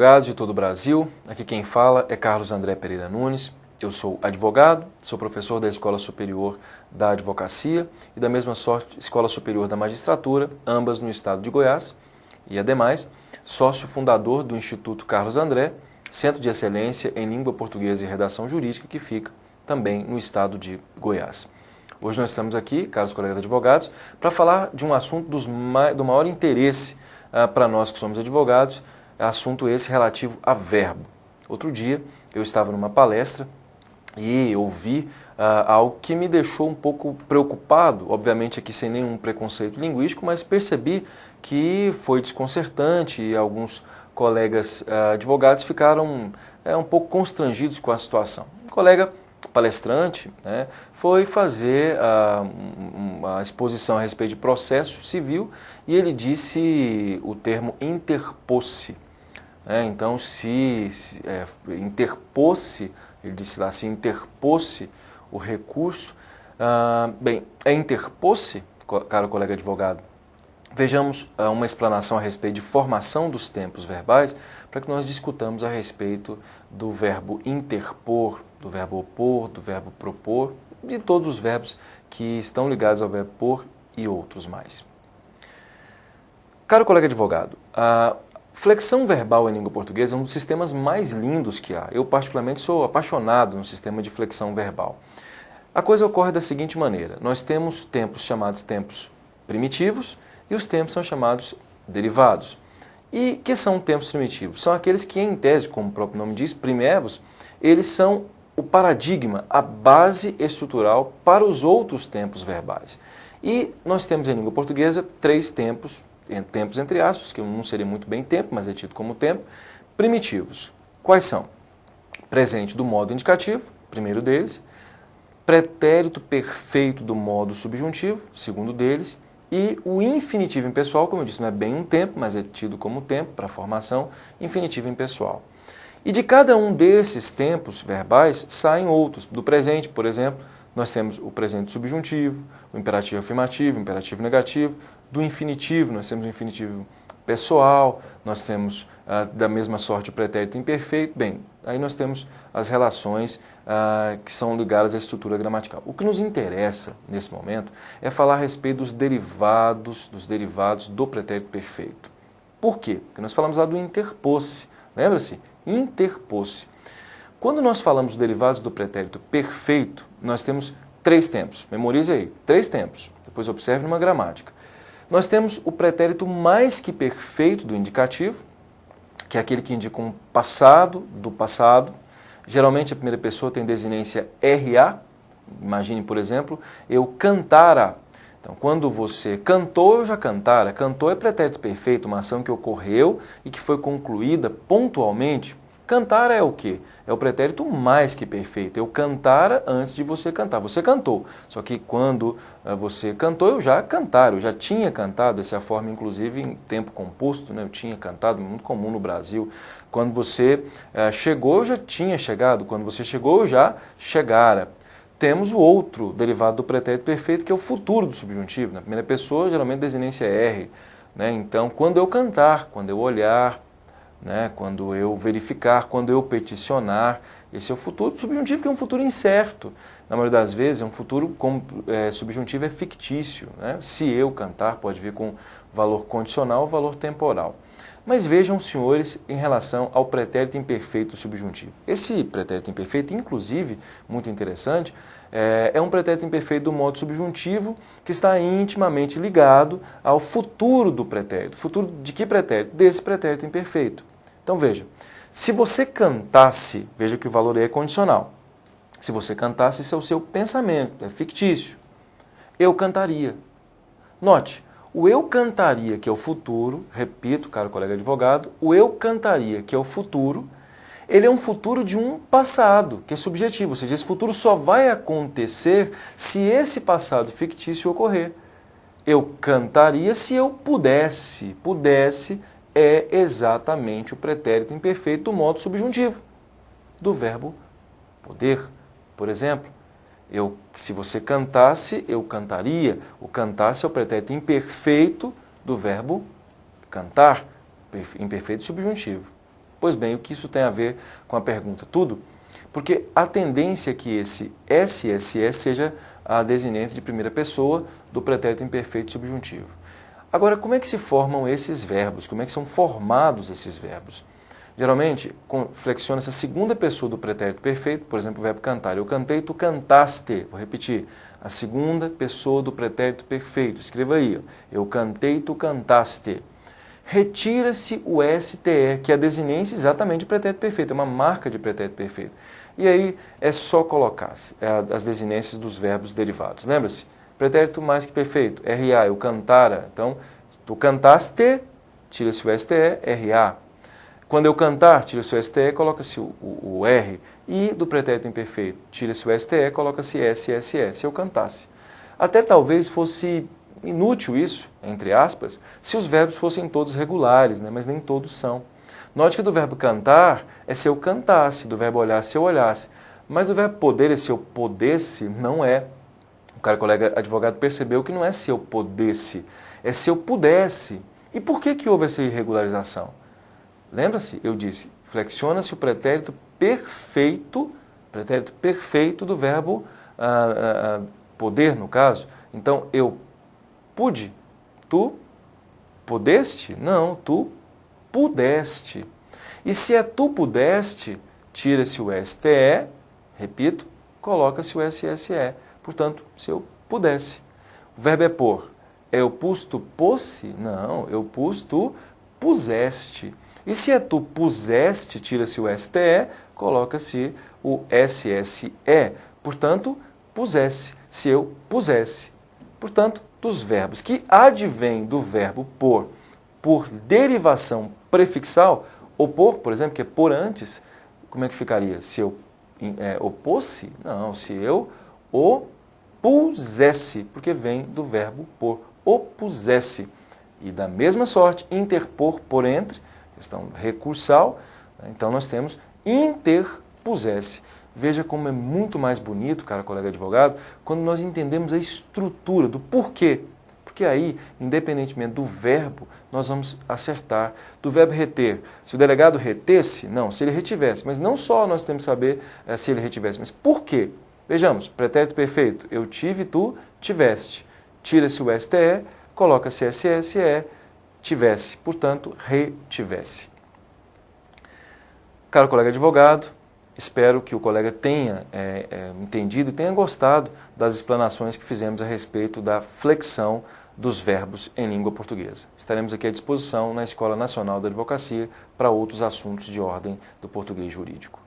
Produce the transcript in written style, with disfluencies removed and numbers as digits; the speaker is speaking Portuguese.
advogados de todo o Brasil. Aqui quem fala é Carlos André Pereira Nunes. Eu sou advogado, sou professor da Escola Superior da Advocacia e da mesma sorte Escola Superior da Magistratura, ambas no estado de Goiás, e ademais sócio fundador do Instituto Carlos André, Centro de Excelência em Língua Portuguesa e Redação Jurídica, que fica também no estado de Goiás. Hoje nós estamos aqui, caros colegas advogados, para falar de um assunto do maior interesse para nós que somos advogados, assunto esse relativo a verbo. Outro dia eu estava numa palestra e ouvi algo que me deixou um pouco preocupado, obviamente aqui sem nenhum preconceito linguístico, mas percebi que foi desconcertante e alguns colegas advogados ficaram um pouco constrangidos com a situação. Um colega palestrante, né, foi fazer uma exposição a respeito de processo civil e ele disse o termo interpôs-se. Então, interpôs-se, ele disse lá, se interpôs-se o recurso, interpôs-se, caro colega advogado? Vejamos uma explanação a respeito de formação dos tempos verbais para que nós discutamos a respeito do verbo interpor, do verbo opor, do verbo propor, de todos os verbos que estão ligados ao verbo por e outros mais. Caro colega advogado, a flexão verbal em língua portuguesa é um dos sistemas mais lindos que há. Eu particularmente sou apaixonado no sistema de flexão verbal. A coisa ocorre da seguinte maneira: nós temos tempos chamados tempos primitivos e os tempos são chamados derivados. E que são tempos primitivos? São aqueles que, em tese, como o próprio nome diz, primevos, eles são o paradigma, a base estrutural para os outros tempos verbais. E nós temos em língua portuguesa três tempos entre aspas, que não seria muito bem tempo, mas é tido como tempo, primitivos. Quais são? Presente do modo indicativo, primeiro deles, pretérito perfeito do modo subjuntivo, segundo deles, e o infinitivo impessoal, como eu disse, não é bem um tempo, mas é tido como tempo para a formação, infinitivo impessoal. E de cada um desses tempos verbais saem outros. Do presente, por exemplo, nós temos o presente subjuntivo, o imperativo afirmativo, o imperativo negativo. Do infinitivo, nós temos o infinitivo pessoal, nós temos da mesma sorte o pretérito imperfeito. Bem, aí nós temos as relações que são ligadas à estrutura gramatical. O que nos interessa nesse momento é falar a respeito dos derivados do pretérito perfeito. Por quê? Porque nós falamos lá do interpôs-se. Lembra-se? Interpôs-se. Quando nós falamos dos derivados do pretérito perfeito, nós temos três tempos. Memorize aí, três tempos. Depois observe numa gramática. Nós temos o pretérito mais que perfeito do indicativo, que é aquele que indica um passado do passado. Geralmente a primeira pessoa tem desinência RA. Imagine, por exemplo, eu cantara. Então, quando você cantou, eu já cantara. Cantou é pretérito perfeito, uma ação que ocorreu e que foi concluída pontualmente. Cantar é o quê? É o pretérito mais que perfeito. Eu cantara antes de você cantar. Você cantou. Só que quando você cantou, eu já cantara. Eu já tinha cantado. Dessa forma, inclusive, em tempo composto, né? Eu tinha cantado, muito comum no Brasil. Quando você chegou, eu já tinha chegado. Quando você chegou, eu já chegara. Temos o outro derivado do pretérito perfeito, que é o futuro do subjuntivo. Na primeira pessoa, geralmente, desinência R. Né? Então, quando eu cantar, quando eu olhar, né, quando eu verificar, quando eu peticionar, esse é o futuro subjuntivo, que é um futuro incerto. Na maioria das vezes é um futuro como subjuntivo é fictício. Né? Se eu cantar, pode vir com valor condicional ou valor temporal. Mas vejam, senhores, em relação ao pretérito imperfeito subjuntivo. Esse pretérito imperfeito, inclusive, muito interessante, é um pretérito imperfeito do modo subjuntivo que está intimamente ligado ao futuro do pretérito. Futuro de que pretérito? Desse pretérito imperfeito. Então veja, se você cantasse, veja que o valor aí é condicional. Se você cantasse, isso é o seu pensamento, é fictício. Eu cantaria. Note, o eu cantaria, que é o futuro, repito, caro colega advogado, o eu cantaria, que é o futuro, ele é um futuro de um passado, que é subjetivo, ou seja, esse futuro só vai acontecer se esse passado fictício ocorrer. Eu cantaria se eu pudesse. Pudesse é exatamente o pretérito imperfeito do modo subjuntivo, do verbo poder. Por exemplo, se você cantasse, eu cantaria. O cantasse é o pretérito imperfeito do verbo cantar, imperfeito subjuntivo. Pois bem, o que isso tem a ver com a pergunta? Tudo. Porque a tendência é que esse SSE seja a desinente de primeira pessoa do pretérito imperfeito subjuntivo. Agora, como é que se formam esses verbos? Como é que são formados esses verbos? Geralmente, flexiona essa segunda pessoa do pretérito perfeito, por exemplo, o verbo cantar. Eu cantei, tu cantaste. Vou repetir. A segunda pessoa do pretérito perfeito. Escreva aí. Eu cantei, tu cantaste. Retira-se o STE, que é a desinência exatamente de pretérito perfeito, é uma marca de pretérito perfeito. E aí é só colocar as desinências dos verbos derivados. Lembra-se? Pretérito mais que perfeito, RA, eu cantara. Então, tu cantaste, tira-se o STE, RA. Quando eu cantar, tira-se o STE, coloca-se o R. E do pretérito imperfeito, tira-se o STE, coloca-se SSE, se eu cantasse. Até talvez fosse inútil isso, entre aspas, se os verbos fossem todos regulares, né? Mas nem todos são. Note que do verbo cantar é se eu cantasse, do verbo olhar se eu olhasse. Mas do verbo poder é se eu podesse, não é. O cara, colega advogado, percebeu que não é se eu podesse, é se eu pudesse. E por que houve essa irregularização? Lembra-se? Eu disse, flexiona-se o pretérito perfeito do verbo poder, no caso. Então, eu pude, tu pudeste? Não, tu pudeste. E se é tu pudeste, tira-se o STE, repito, coloca-se o SSE. Portanto, se eu pudesse. O verbo é pôr. É eu pus, tu posse? Não, eu pus, tu puseste. E se é tu puseste, tira-se o STE, coloca-se o SSE. Portanto, pusesse. Se eu pusesse. Portanto, dos verbos que advêm do verbo por derivação prefixal, ou por exemplo, que é por antes, como é que ficaria? Se eu opôsse? Não, se eu opusesse, porque vem do verbo por, opusesse. E da mesma sorte, interpor por entre, questão recursal, então nós temos interpusesse. Veja como é muito mais bonito, cara, colega advogado, quando nós entendemos a estrutura do porquê. Porque aí, independentemente do verbo, nós vamos acertar. Do verbo reter, se o delegado retesse, não, se ele retivesse. Mas não só nós temos que saber se ele retivesse, mas por quê? Vejamos, pretérito perfeito, eu tive, tu tiveste. Tira-se o STE, coloca-se SSE, tivesse, portanto, retivesse. Caro colega advogado, espero que o colega tenha entendido e tenha gostado das explanações que fizemos a respeito da flexão dos verbos em língua portuguesa. Estaremos aqui à disposição na Escola Nacional da Advocacia para outros assuntos de ordem do português jurídico.